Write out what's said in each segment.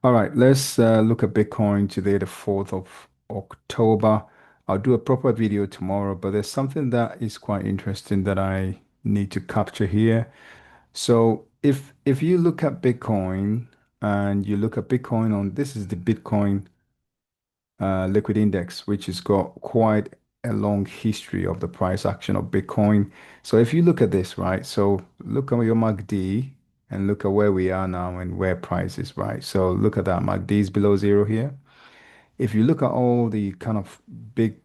All right, let's look at Bitcoin today, the 4th of October. I'll do a proper video tomorrow, but there's something that is quite interesting that I need to capture here. So if you look at Bitcoin and you look at Bitcoin on this is the Bitcoin liquid index, which has got quite a long history of the price action of Bitcoin. So if you look at this, right? So look at your MACD and look at where we are now and where price is, right? So look at that. MACD is below zero here. If you look at all the kind of big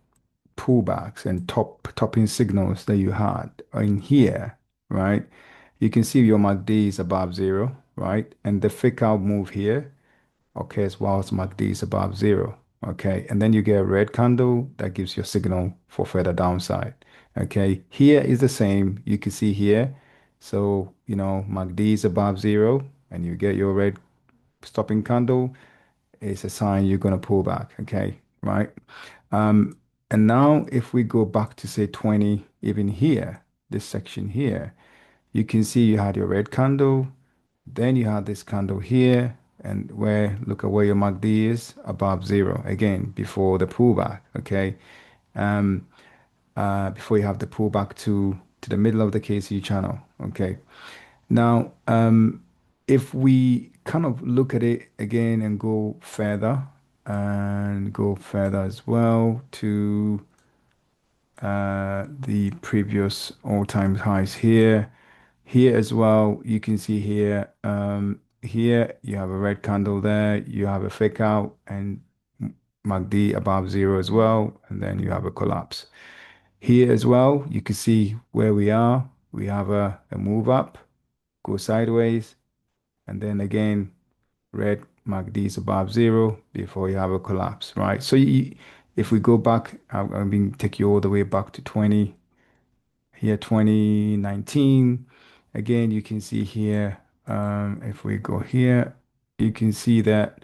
pullbacks and topping signals that you had in here, right? You can see your MACD is above zero, right? And the fake out move here occurs whilst MACD is above zero. Okay, and then you get a red candle that gives you a signal for further downside. Okay, here is the same. You can see here. So, MACD is above zero and you get your red stopping candle. It's a sign you're going to pull back. Okay, right? Um, and now if we go back to say 20, even here, this section here, you can see you had your red candle, then you have this candle here, and look at where your MACD is above zero again before the pullback. Okay, um, before you have the pullback to the middle of the KC channel. Okay, now if we kind of look at it again and go further as well to the previous all-time highs here. Here as well, you can see here, here you have a red candle there, you have a fake out and MACD above zero as well, and then you have a collapse. Here as well, you can see where we are. We have a move up, go sideways, and then again, red MACD is above zero before you have a collapse, right? So if we go back, I'm going to take you all the way back to 2019. Again, you can see here, if we go here, you can see that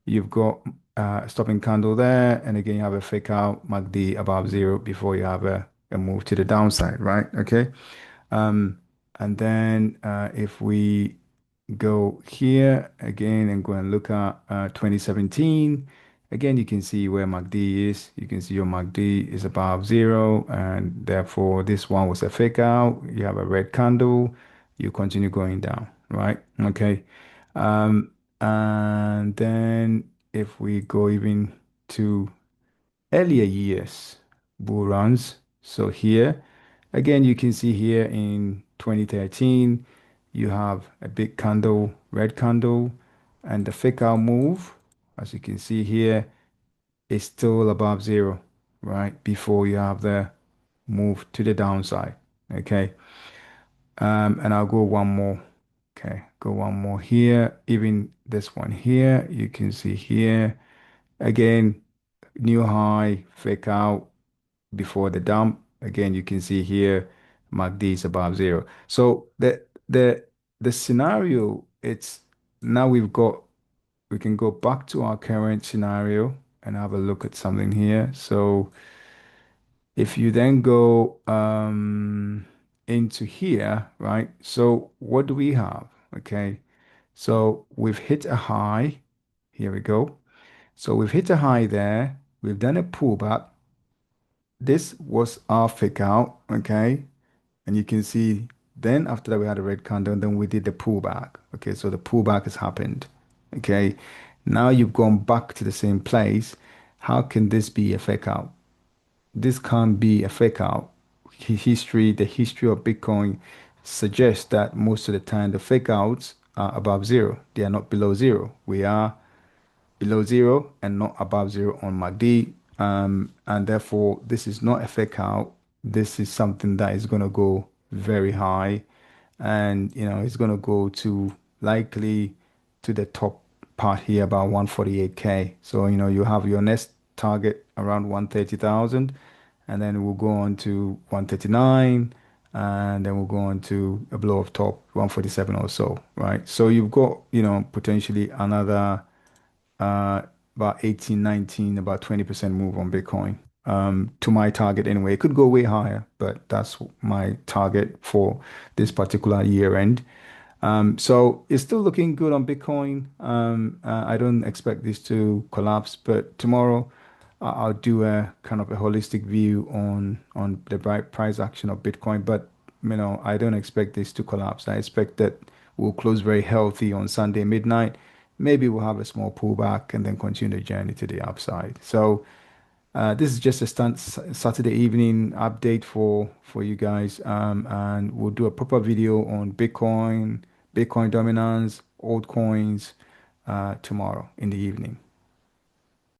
you've got a stopping candle there, and again, you have a fake out MACD above zero before you have a move to the downside, right? Okay. Um, and then if we go here again and go and look at 2017, again, you can see where MACD is. You can see your MACD is above zero, and therefore this one was a fake out. You have a red candle, you continue going down, right? Okay. And then if we go even to earlier years, bull runs. So here, again, you can see here in 2013, you have a big candle, red candle, and the fake out move, as you can see here, is still above zero, right? Before you have the move to the downside. Okay. And I'll go one more. Okay, go one more here. Even this one here, you can see here. Again, new high, fake out, before the dump. Again, you can see here MACD is above zero. So the scenario, it's now we can go back to our current scenario and have a look at something here. So if you then go into here, right? So what do we have? Okay. So we've hit a high. Here we go. So we've hit a high there. We've done a pullback. This was our fake out, okay? And you can see then after that we had a red candle and then we did the pullback. Okay, so the pullback has happened. Okay. Now you've gone back to the same place. How can this be a fake out? This can't be a fake out. The history of Bitcoin suggests that most of the time the fake outs are above zero. They are not below zero. We are below zero and not above zero on MACD. And therefore, this is not a fake out. This is something that is going to go very high, and it's going to go to likely to the top part here about 148K. So you have your next target around 130,000, and then we'll go on to 139, and then we'll go on to a blow of top 147 or so, right? So you've got potentially another uh, about 18, 19, about 20% move on Bitcoin. To my target anyway. It could go way higher, but that's my target for this particular year end. So it's still looking good on Bitcoin. I don't expect this to collapse, but tomorrow I'll do a kind of a holistic view on the price action of Bitcoin. But I don't expect this to collapse. I expect that we'll close very healthy on Sunday midnight. Maybe we'll have a small pullback and then continue the journey to the upside. So this is just a Saturday evening update for you guys, and we'll do a proper video on Bitcoin, Bitcoin dominance, altcoins tomorrow in the evening.